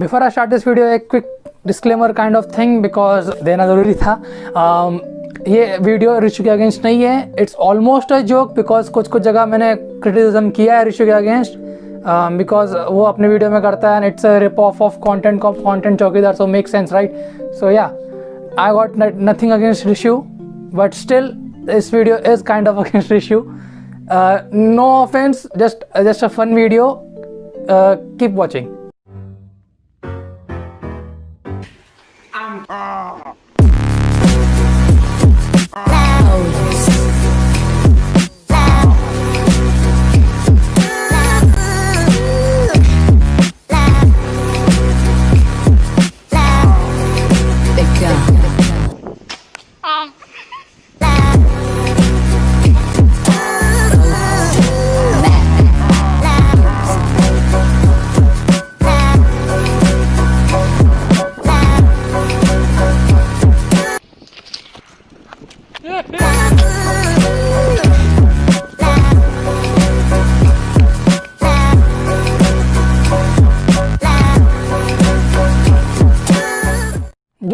Before I start this video एक quick disclaimer kind of thing because देना ज़रूरी था। ये वीडियो ऋषु के अगेंस्ट नहीं है, it's almost a joke because कुछ कुछ जगह मैंने क्रिटिसिज्म किया है ऋषु के अगेंस्ट बिकॉज वो अपने वीडियो में करता है and it's a rip off content चौकीदार, सो मेक सेंस राइट। सो या I got nothing against Rishu but still this video is kind of against issue. No offense, just a fun video. Keep watching.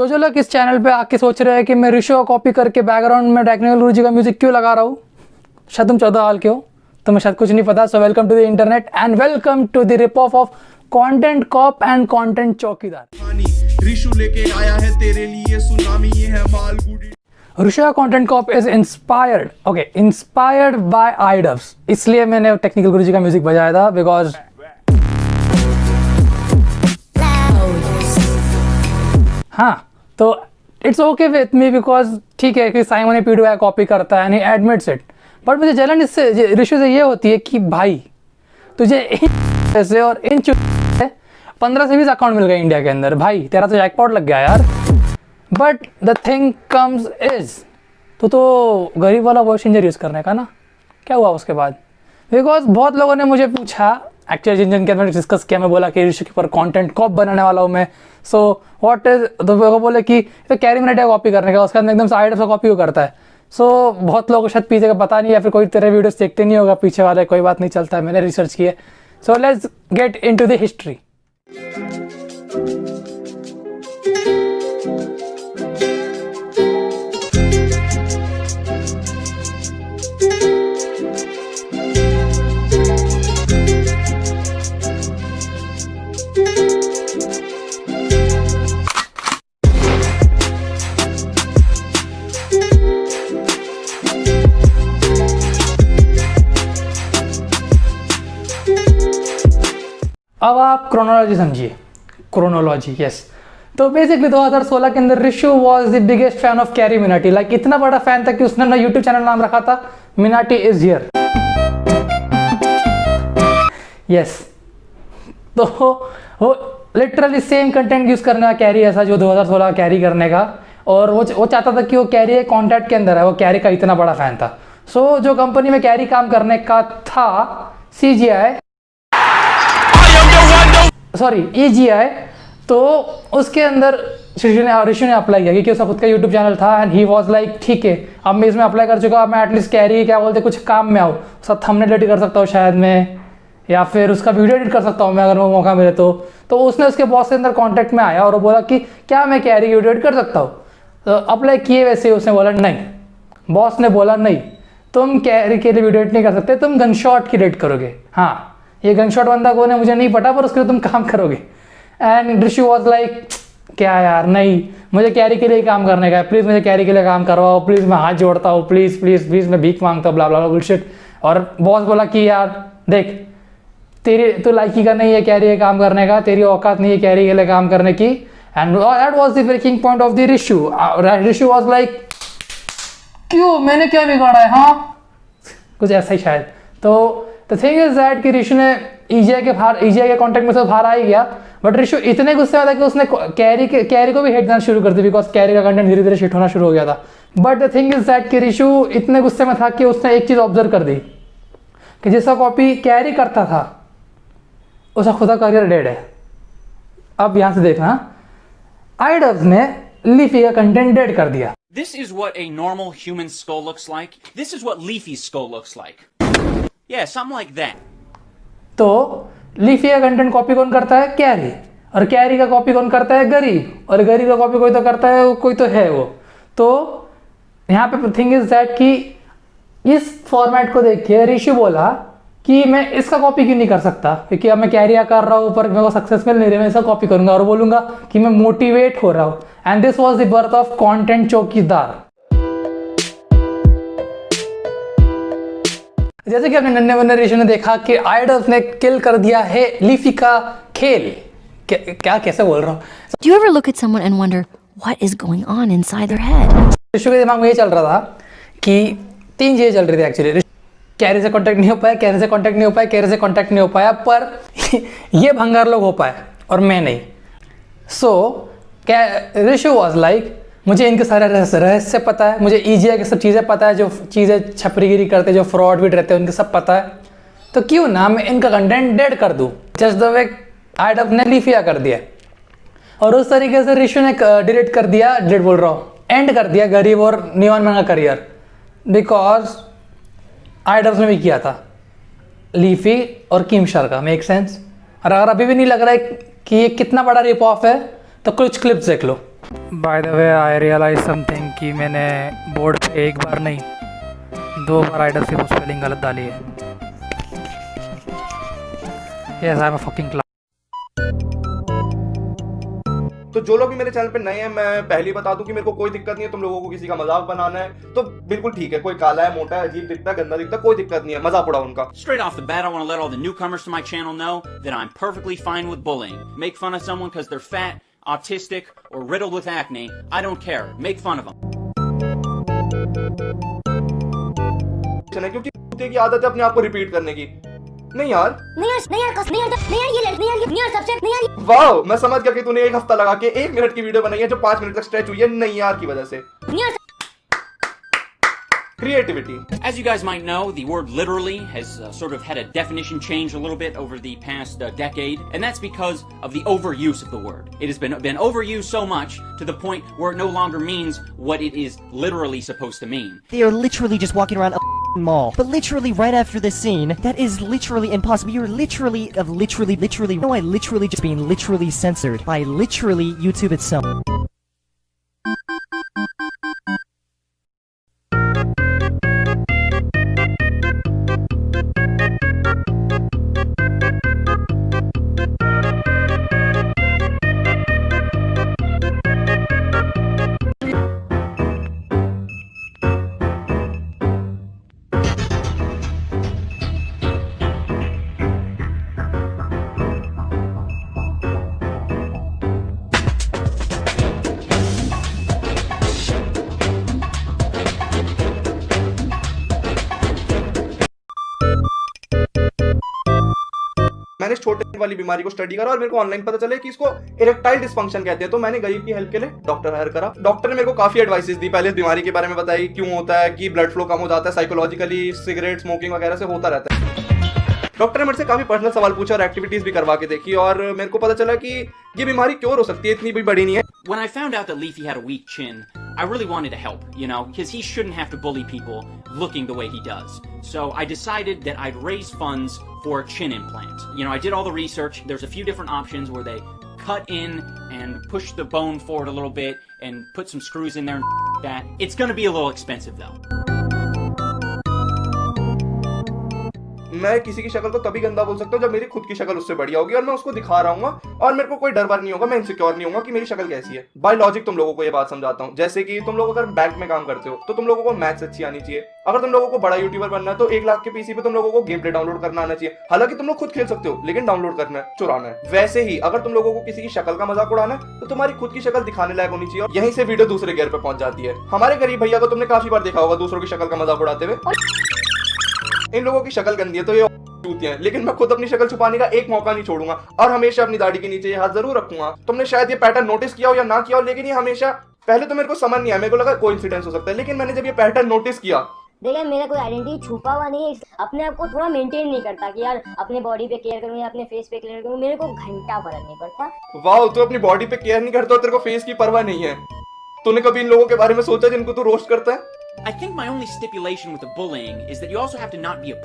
जो लोग इस channel पे आके सोच रहे हैं कि मैं ऋषु को कॉपी करके बैकग्राउंड में टेक्निकल गुरुजी का म्यूजिक क्यों लगा रहा हूँ, शायद तुम 14 साल के हो, तुम्हें शायद कुछ नहीं पता। So welcome to the internet and welcome to the rip off content cop and content Chowkidar. Rishu लेके आया है तेरे लिए सुनामी, ये है मालगुडी। ऋषु का content cop is inspired by iDubbbz, इसलिए मैंने टेक्निकल गुरुजी का म्यूजिक बजाया था बिकॉज हाँ तो it's okay with me because ठीक है कि साइमन ने पीडीओ कॉपी करता है and he admits it, but मुझे जलन इससे ऋषु से ये होती है कि भाई तुझे ऐसे और इन 15 से 20 अकाउंट मिल गए इंडिया के अंदर, भाई तेरा तो जैकपॉट लग गया यार। But the thing comes is तो गरीब वाला वॉइस चेंजर यूज़ करने का ना, क्या हुआ उसके बाद? बिकॉज बहुत लोगों ने मुझे पूछा, एक्चुअली जिन के अंदर डिस्कस किया, मैं बोला कि ऋषि के ऊपर कंटेंट कॉप बनाने वाला हूँ मैं। सो व्हाट इज, तो वो बोले कि तो कैरी मिनट है कॉपी करने का, उसके अंदर एकदम से आइडिया से कॉपी करता है। सो बहुत लोगों को शायद पीछे का पता नहीं या फिर कोई तेरे वीडियोस देखते नहीं होगा पीछे वाले, कोई बात नहीं, चलता है, मैंने रिसर्च किया। So let's get into the history. अब आप क्रोनोलॉजी समझिए, क्रोनोलॉजी यस। तो बेसिकली 2016 के अंदर Rishu was the biggest fan of carry Minati, like इतना बड़ा फैन था कि उसने अपना यूट्यूब चैनल नाम रखा था मिनाटी इज हियर। यस, तो वो लिटरली सेम कंटेंट यूज करने का कैरी ऐसा जो 2016 कैरी करने का, और वो चाहता था कि वो कैरी कॉन्टैक्ट के अंदर है, वो कैरी का इतना बड़ा फैन था। सो जो कंपनी में कैरी काम करने का था CGI सॉरी EGI, तो उसके अंदर ऋषु ने अप्लाई किया क्योंकि उसका खुद का यूट्यूब चैनल था एंड ही वाज लाइक ठीक है अब मैं इसमें अप्लाई कर चुका, अब मैं एटलीस्ट कैरी क्या बोलते कुछ काम में आऊँ, उसका थंबनेल एडिट कर सकता हूँ शायद मैं, या फिर उसका वीडियो एडिट कर सकता हूँ मैं अगर वो मौका मिले तो उसने उसके बॉस के अंदर कॉन्टैक्ट में आया और वो बोला कि क्या मैं कैरी की वीडियो एडिट कर सकता हूँ। तो अप्लाई किए, वैसे उसने बोला नहीं, बॉस ने बोला नहीं तुम कैरी के लिए वीडियो एडिट नहीं कर सकते, तुम गनशॉट की एडिट करोगे। हाँ, ये गनशॉट बंदा कौन है मुझे नहीं पता, पर उसके लिए तुम काम करोगे। एंड ऋषु वॉज लाइक क्या यार, नहीं मुझे कैरी के लिए काम करने का है, प्लीज़ मुझे कैरी के लिए काम करवाओ, प्लीज़ मैं हाथ जोड़ता हूँ, प्लीज़ प्लीज़ प्लीज़ मैं भीख मांगता हूँ, ब्ला ब्ला बुलशिट। और बॉस बोला कि यार देख तेरी तो लाइकी का नहीं है कैरी के काम करने का, तेरी औकात नहीं है कैरी के लिए काम करने की। And that was the breaking point of the Rishu. Rishu was like क्यों, मैंने क्या बिगाड़ा है, हाँ कुछ ऐसा ही शायद। तो द थिंग इज दैट कि ऋषु ने EGI के कॉन्टेक्ट में से बाहर आ ही गया, बट ऋषु इतने गुस्से में था कि उसने कैरी को भी हेट करना शुरू कर दी बिकॉज कैरी का कंटेंट धीरे धीरे शिट होना शुरू हो गया था। But the thing is that कि ऋषु इतने गुस्से में था कि उसने एक चीज़ ऑब्जर्व कर दी कि जिसका कॉपी कैरी करता था उसका खुद का करियर डेड है। अब यहाँ से देखना, आइडव्स ने लीफी का कंटेंट डेड कर दिया। This is what a normal human skull looks like. This is what Leafy's skull looks like. Yeah, something like that. तो लीफी का कंटेंट कॉपी कौन करता है? कैरी। और कैरी का कॉपी कौन करता है? गरीब, और गरीब का कॉपी कोई तो करता है, कोई तो है वो। तो यहाँ पे थिंग इज दैट कि इस फॉर्मेट को देख के ऋषि बोला कि मैं इसका कॉपी क्यों नहीं कर सकता, क्योंकि अब मैं कैरियर कर रहा हूँ पर मेरे को सक्सेस मिल नहीं रही, मैं इसका कॉपी करूंगा और बोलूंगा कि मैं मोटिवेट हो रहा हूँ। And this was the birth of content चौकीदार। जैसे कि अपने नन्हे मुन्ने ऋषि ने देखा कि आइडल्स ने किल कर दिया है लीफी का खेल। क्या कैसे बोल रहा हूँ? Do you ever look at someone and wonder what is going on inside their head? ऋषि के दिमाग में ये चल रहा था कि 3 चीजें चल रही थी एक्चुअली। कैरी से कांटेक्ट नहीं हो पाया, कैरी से कांटेक्ट नहीं हो पाया, कैरी से कांटेक्ट नहीं हो पाया, पर ये भंगार लोग हो पाए और मैं नहीं। सो ऋषि वॉज लाइक मुझे इनके सारे रहस्य पता है, मुझे ईजीआई की सब चीज़ें पता है, जो चीज़ें छपरीगिरी करते जो फ्रॉड भी रहते हैं उनके सब पता है, तो क्यों ना मैं इनका कंटेंट डेड कर दूँ जस्ट द वे आइडल्स ने लीफिया कर दिया। और उस तरीके से ऋषि ने डिलीट कर दिया, डिलीट बोल रहा हूँ, एंड कर दिया गरीब और नियॉन मैन का करियर, बिकॉज आइडल्स ने भी किया था लीफी और किमशर का। Make sense? और अगर अभी भी नहीं लग रहा है कि ये कितना बड़ा रिप ऑफ है तो कुछ क्लिप्स देख लो। By the way I realise something कि मैंने बोर्ड पे एक बार नहीं 2 बार आइडल्स की स्पेलिंग गलत डाली है। Yes I am a fucking class. तो जो लोग भी मेरे चैनल पे नए हैं, मैं पहले बता दूं कि मेरे को कोई दिक्कत नहीं है। तुम लोगों को किसी का मजाक बनाना है तो बिल्कुल ठीक है, कोई काला है, मोटा है, अजीब दिखता है, गंदा दिखता है, कोई दिक्कत नहीं है, मजाक उड़ाओ उनका। Straight off the bat, I want to let all the newcomers to my channel know that I'm perfectly fine with bullying. Make fun of someone because they're fat, autistic, or riddled with acne. I don't care. Make fun of them. क्योंकि कुत्ते की आदत है अपने आप को repeat करने की। नहीं यार, वाह, मैं समझ गया कि तूने 1 हफ्ता लगा के 1 मिनट की वीडियो बनाई है जो 5 मिनट तक स्ट्रेच हुई है नहीं यार की वजह से। Creativity. As you guys might know, the word literally has sort of had a definition change a little bit over the past decade, and that's because of the overuse of the word. It has been overused so much to the point where it no longer means what it is literally supposed to mean. They are literally just walking around a mall. But literally right after this scene, that is literally impossible. You're literally, no, I literally just being literally censored by literally YouTube itself. मैंने इस छोटे वाली बीमारी को study करा और मेरे को ऑनलाइन पता चले कि इसको इरेक्टाइल डिस्फंक्शन कहते हैं। तो मैंने गरीब की हेल्प के लिए डॉक्टर हायर करा। डॉक्टर ने मेरे को काफी एडवाइसेस दी। पहले इस बीमारी के बारे में बताई, क्यों होता है, कि ब्लड फ्लो कम हो जाता है, साइकोलॉजिकली सिगरेट स्मोकिंग वगैरह से होता रहता है। डॉक्टर ने मेरे से काफी पर्सनल सवाल पूछा और एक्टिविटीज भी करवा के देखी और मेरे को पता चला कि ये बीमारी क्योर हो सकती है, इतनी भी बड़ी नहीं है। When I found out that Leafy had a weak chin, I really wanted to help, you know, because he shouldn't have to bully people looking the way he does. So I decided that I'd raise funds for a chin implant. You know, I did all the research. There's a few different options where they cut in and push the bone forward a little bit and put some screws in there and that. It's going to be a little expensive though. मैं किसी की शक्ल को तभी गंदा बोल सकता हूँ जब मेरी खुद की शक्ल उससे बढ़िया होगी और मैं उसको दिखा रहा हूँ और मेरे को कोई डर वर नहीं होगा, मैं इनसिक्योर नहीं होगा कि मेरी शक्ल कैसी है। बाय लॉजिक तुम लोगों को ये बात समझाता हूँ। जैसे कि तुम लोग अगर बैंक में काम करते हो तो तुम लोगों को मैथ्स अच्छी आनी चाहिए। अगर तुम लोगों को बड़ा यूट्यूबर बनना है तो 1 लाख के पीसी पे तुम लोगों को गेम प्ले डाउनलोड करना आना चाहिए। हालांकि तुम लोग खुद खेल सकते हो लेकिन डाउनलोड करना है, चुराना है। वैसे ही अगर तुम लोगों को किसी की शक्ल का मजाक उड़ाना है तो तुम्हारी खुद की शक्ल दिखाने लायक होनी चाहिए। और यहीं से वीडियो दूसरे गियर पे पहुंच जाती है। हमारे गरीब भैया को तुमने काफी बार देखा होगा दूसरों की शक्ल का मजाक उड़ाते हुए। इन लोगों की शक्ल गंदी है तो ये हैं, लेकिन मैं खुद अपनी शक्ल छुपाने का एक मौका नहीं छोड़ूंगा और हमेशा अपनी दाढ़ी के नीचे ये हाथ जरूर रखूंगा। तुमने शायद ये पैटर्न नोटिस किया हो या ना किया हो, लेकिन ये हमेशा, पहले तो मेरे को समझ नहीं आया, मेरे को लगा कोइंसिडेंस हो सकता है, लेकिन मैंने जब ये पैटर्न नोटिस किया, देखिए मेरा कोई आइडेंटिटी छुपा हुआ नहीं है। अपने आप को थोड़ा मेंटेन नहीं करता कि यार अपने बॉडी पे केयर करूँ या अपने फेस पे केयर करूँ, मेरे को घंटा फर्क नहीं पड़ता। वाह, तू अपनी बॉडी पे केयर नहीं करता, तेरे को फेस की परवाह नहीं है। तूने कभी इन लोगों के बारे में सोचा जिनको तू रोस्ट करता है? I think my only stipulation with the bullying is that you also have to not be a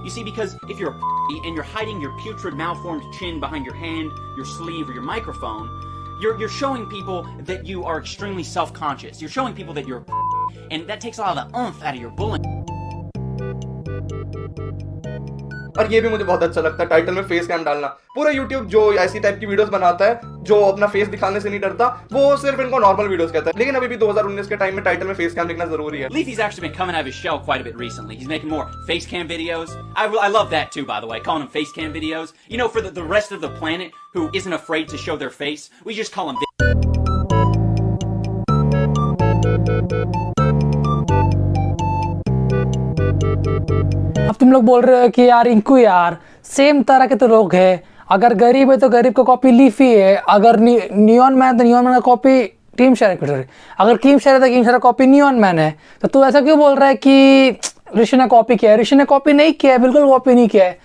You see, because if you're a and you're hiding your putrid, malformed chin behind your hand, your sleeve, or your microphone, you're showing people that you are extremely self-conscious. You're showing people that you're and that takes a lot of the oomph out of your bullying. और ये भी मुझे बहुत अच्छा लगता है title में face cam डालना। पूरा यूट्यूब जो ऐसी टाइप की वीडियोस बनाता है जो अपना फेस दिखाने से नहीं डरता, वो सिर्फ इनको नॉर्मल वीडियोस कहता है। लेकिन अभी भी 2019 के टाइम में टाइटल में फेस कैम लिखना जरूरी है। Leafy's actually been coming out of his shell quite a bit recently. He's making more face cam videos. I love that too, by the way, calling them face cam videos. You know, for the rest of the planet who isn't afraid to show their face, we just call them अब तुम लोग बोल रहे हो कि यार इंकू यार same तरह के तो लोग हैं, अगर गरीब है तो गरीब का कॉपी लीफी है, अगर नियॉन मैन तो नियॉन मैन का कॉपी टीम शेयर, अगर टीम शेयर है तो टीम शेयर का कॉपी नियॉन मैन है। तो तू ऐसा क्यों बोल रहा है कि ऋषि ने कॉपी किया है? ऋषि ने कॉपी नहीं किया है, बिल्कुल कॉपी नहीं किया है।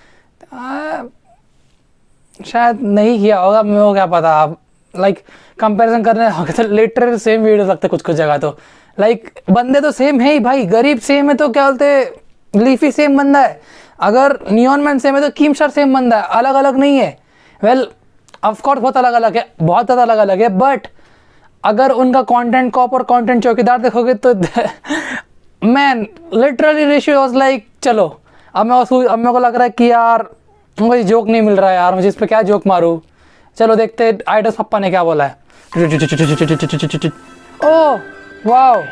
शायद नहीं किया होगा, मेरे को क्या पता। आप लाइक कंपैरिजन करने होगा तो लिटरली सेम वीडियो लगते कुछ कुछ जगह तो लाइक बंदे तो सेम है ही भाई। गरीब सेम है तो क्या बोलते लीफी सेम बंदा है, अगर नियॉन मैन सेम है तो कीमशर सेम बंदा है, अलग अलग नहीं है। वेल ऑफ कोर्स बहुत अलग अलग है, बहुत ज़्यादा अलग अलग है, बट अगर उनका कंटेंट कॉप और कंटेंट चौकीदार देखोगे तो man literally Rishi was like चलो अब मेरे को लग रहा है कि यार मुझे जोक नहीं मिल रहा है यार, मुझे इस पर क्या जोक मारूँ। चलो देखते आइडस पप्पा ने क्या बोला है। ओह वाओ,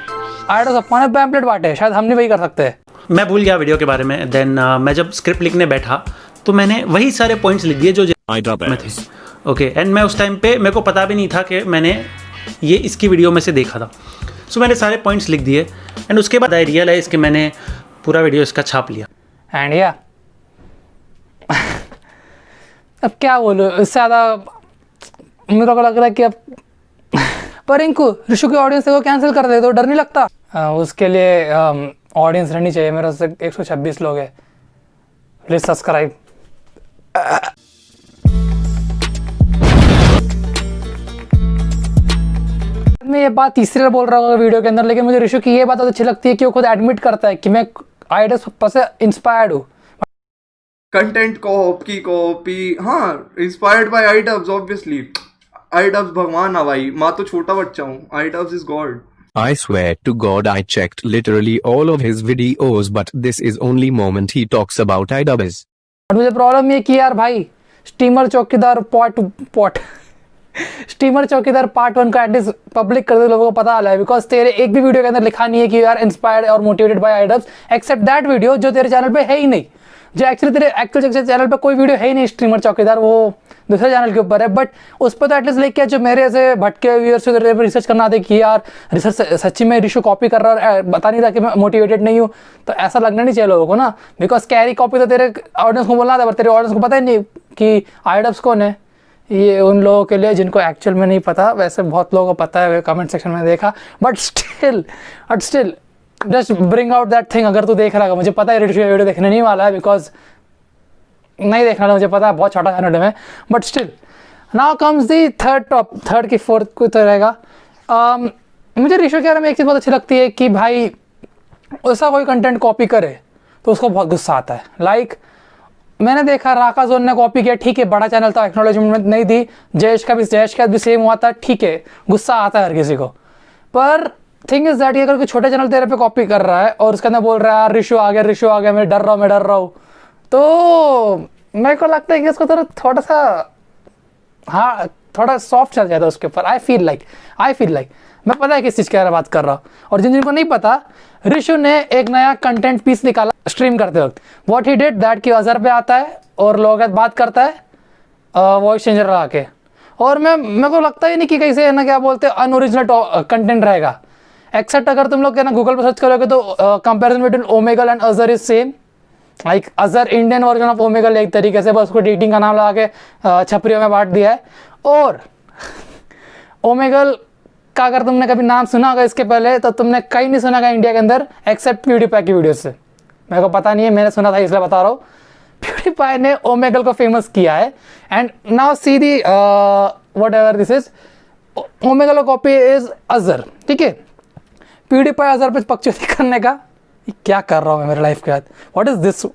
आइडस पप्पा ने पैम्पलेट बांटे, शायद हम नहीं वही कर सकते। मैं भूल गया वीडियो के बारे में। देन मैं जब स्क्रिप्ट लिखने बैठा तो मैंने वही सारे पॉइंट्स लिख दिए जो में थे। ओके, एंड मैं उस टाइम पे मेरे को पता भी नहीं था कि मैंने ये इसकी वीडियो में से देखा था। सो मैंने सारे पॉइंट्स लिख दिए एंड उसके बाद आई रियलाइज़ कि मैंने पूरा वीडियो इसका छाप लिया। एंड या अब क्या बोलूँ, इससे ज़्यादा मेरे को लग रहा है कि अब पर इनको ऋषु की ऑडियंस को कैंसिल कर दे तो डर नहीं लगता? उसके लिए ऑडियंस रहनी चाहिए। मेरे से 126 लोग हैं, प्लीज सब्सक्राइब। मैं ये बात तीसरी बार बोल रहा हूँ वीडियो के अंदर, लेकिन मुझे ऋषु की ये बात अच्छी लगती है कि वो खुद एडमिट करता है कि मैं आइडस पप्पा से इंस्पायर्ड हूँ। कंटेंट कॉपी हाँ, inspired by iDubbbz obviously. IDubbbz भगवान है भाई, मैं तो छोटा बच्चा हूँ, iDubbbz is God. I swear to God I checked literally all of his videos but this is only moment he talks about iDubbbz. और मुझे प्रॉब्लम ये कि यार भाई स्टीमर चौकीदार स्टीमर चौकीदार पार्ट 1 का एटलीस्ट पब्लिक कर दे, लोगों को पता चला है। बिकॉज तेरे एक भी वीडियो के अंदर लिखा नहीं है कि यू आर इंस्पायर्ड और motivated by iDubbbz, except that video जो तेरे चैनल पे है ही नहीं, जो एक्चुअली तेरे एक्चुअल चैनल पे कोई वीडियो है ही नहीं स्ट्रीमर चौकीदार, वो दूसरे चैनल के ऊपर है। बट उस पर तो एटलीस्ट लेके जो मेरे ऐसे भटके व्यूअर्स से रिसर्च करना आते कि यार रिसर्च सच्ची में ऋषु कॉपी कर रहा है, बता नहीं रहा कि मैं मोटिवेटेड नहीं हूँ, तो ऐसा लगना नहीं चाहिए लोगों को ना। बिकॉज कैरी कॉपी तो तेरे ऑडियंस को बोलना था, पर तेरे ऑडियंस को पता ही नहीं कि आइडब्स कौन है। ये उन लोगों के लिए जिनको एक्चुअल में नहीं पता, वैसे बहुत लोगों को पता है, कमेंट सेक्शन में देखा, but still just bring out that thing. अगर तू देख रहा है, मुझे पता है ऋषु वीडियो देखने नहीं वाला है, बिकॉज नहीं देखना था, मुझे पता है बहुत छोटा चैनल है, but still now comes the third की फोर्थ को तो रहेगा। मुझे ऋषु के बारे में एक चीज़ बहुत अच्छी लगती है कि भाई ऐसा कोई कंटेंट कॉपी करे तो उसको बहुत गुस्सा आता है। लाइक मैंने देखा राका जोन ने कॉपी किया, ठीक है, बड़ा चैनल था, एक्नॉलेजमेंट नहीं दी, जयेश का भी सेम हुआ था, ठीक है, गुस्सा आता है हर किसी को। पर थिंग इज दैट अगर कोई छोटे चैनल तेरे पे कॉपी कर रहा है और उसके अंदर बोल रहा है ऋषु आ गया, मैं डर रहा हूँ, तो मेरे को लगता है कि उसको थोड़ा सा हाँ थोड़ा सॉफ्ट चल जाता है उसके ऊपर। आई फील लाइक मैं पता है किस चीज़ के बारे में बात कर रहा हूँ। और जिनको नहीं पता, ऋषु ने एक नया कंटेंट पीस निकाला स्ट्रीम करते वक्त। व्हाट ही डिड दैट कि अजहर पे आता है और लोगों के बात करता है वॉइस चेंजर लगा के, और मेरे को लगता ही नहीं कि कैसे है ना क्या बोलते हैं अनओरिजिनल कंटेंट रहेगा। एक्सेप्ट अगर तुम लोग है ना गूगल पर सर्च करोगे तो comparison between Omegle and Azhar is same. Like Azhar Indian version of Omegle एक तरीके से, बस उसको डेटिंग का नाम लगा के छपरियों में बांट दिया है। और ओमेगल का अगर तुमने कभी नाम सुना होगा इसके पहले तो तुमने कहीं नहीं सुना होगा इंडिया के अंदर एक्सेप्ट प्यूडीपाई की वीडियो से। मेरे को पता नहीं है, मैंने सुना था इसलिए बता रहा हूँ। प्यूडीपाई ने ओमेगल को फेमस किया है and now see the what ever this is Omegle copy is Azhar, ठीक है। प्यूडीपाई अजहर पे पक्षी करने का क्या कर रहा हूँ मैं मेरे लाइफ के साथ, व्हाट इज दिस।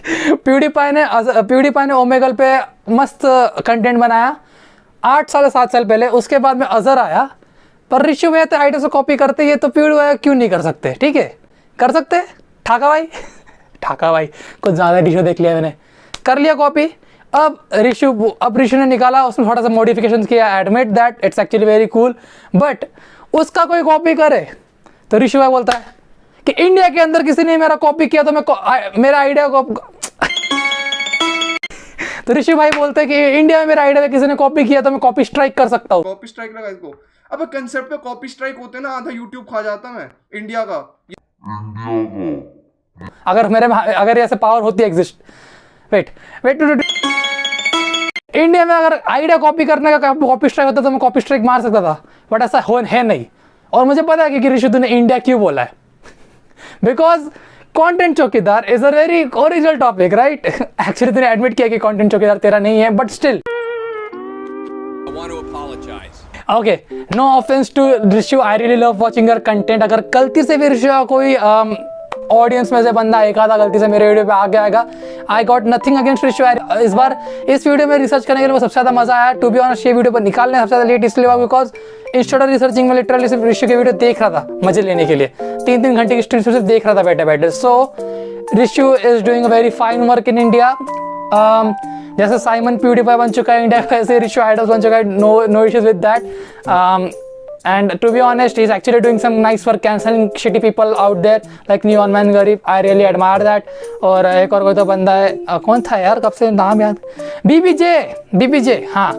प्यूडीपाई ने ओमेगल पे मस्त कंटेंट बनाया 8 साल 7 साल पहले। उसके बाद में अजहर आया, पर ऋषि भैया तो आइडिया से कॉपी करते ही है, तो प्यूडी भैया क्यों नहीं कर सकते? ठीक है, कर सकते। ठाका भाई ठाका भाई कुछ ज़्यादा ऋषि देख लिया मैंने, कर लिया कॉपी। अब ऋषि ने निकाला, उसमें थोड़ा सा मॉडिफिकेशन किया। Admit that it's actually very cool, but उसका कोई कॉपी करे तो ऋषि भाई बोलता है कि इंडिया के अंदर किसी ने मेरा कॉपी किया तो मेरा आइडिया को तो ऋषि भाई बोलते हैं कि इंडिया में मेरा आइडिया किसी ने कॉपी किया तो मैं कॉपी स्ट्राइक कर सकता हूँ। कॉपी स्ट्राइक लगा इसको। अब कंसेप्ट पे कॉपी स्ट्राइक होते ना, आधा यूट्यूब खा जाता मैं इंडिया का। अगर ऐसे पावर होती एग्जिस्ट, वेट इंडिया में अगर आइडिया कॉपी करने का कॉपी स्ट्राइक होता तो मैं कॉपी स्ट्राइक मार सकता था, बट ऐसा है नहीं। और मुझे पता है कि ऋषि तूने इंडिया क्यों बोला है, because content Chowkidar is a very original topic, right? Actually तूने एडमिट किया कि कंटेंट चौकीदार तेरा नहीं है, but still okay, no offense to Rishi, I really love watching your content. अगर गलती से भी ऋषि कोई ऑडियंस में से बंदा एक आधा गलती से मेरे वीडियो पे आ गया, आई गॉट नथिंग अगेंस्ट ऋषि। इस बार इस वीडियो में रिसर्च करने के लिए सबसे ज़्यादा मजा आया। टू बी ऑनेस्ट, ये वीडियो पर निकालने सबसे ज़्यादा लेट इसलिए हुआ बिकॉज इंस्टेड ऑफ रिसर्चिंग में लिटरली सिर्फ ऋषि के वीडियो देख रहा था मजे लेने के लिए। 3-3 घंटे की स्ट्रीम सिर्फ देख रहा था बैठे बैठे। So Rishi is doing a very fine work in India. जैसे साइमन प्यूडीपाई बन चुका है इंडिया का, ऐसे ऋषि आइडल्स बन चुका है। No issues with that. And to be honest, he's actually doing some nice work cancelling shitty people out there like Neon Man Garib. I really admire that. और एक और कोई तो बंदा है, कौन था यार, कब से नाम याद, बीबीजे, हाँ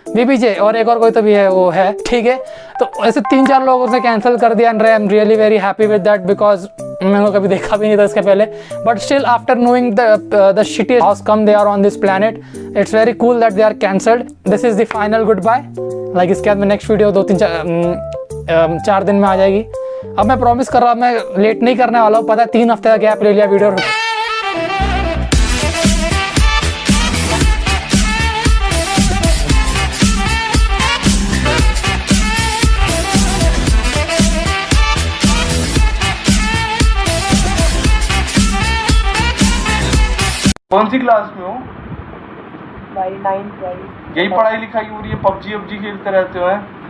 बीबीजे, और एक और कोई तो भी है, वो है, ठीक है। तो ऐसे 3-4 लोग उसने कैंसिल कर दिया। And I am really very happy with that because मैंने कभी देखा भी नहीं था इसके पहले, but still after knowing the shitty how come they are on this planet, it's very cool that they are cancelled. This is the final goodbye. Like इसके बाद में नेक्स्ट वीडियो 2-3-4 दिन में आ जाएगी। अब मैं प्रॉमिस कर रहा हूँ मैं लेट नहीं करने वाला हूँ, पता है 3 हफ्ते का गैप ले लिया वीडियो। कौन सी क्लास में हो भाई? 9th 12th। यही पढ़ाई लिखाई हो रही है? पबजी खेलते रहते हो हैं?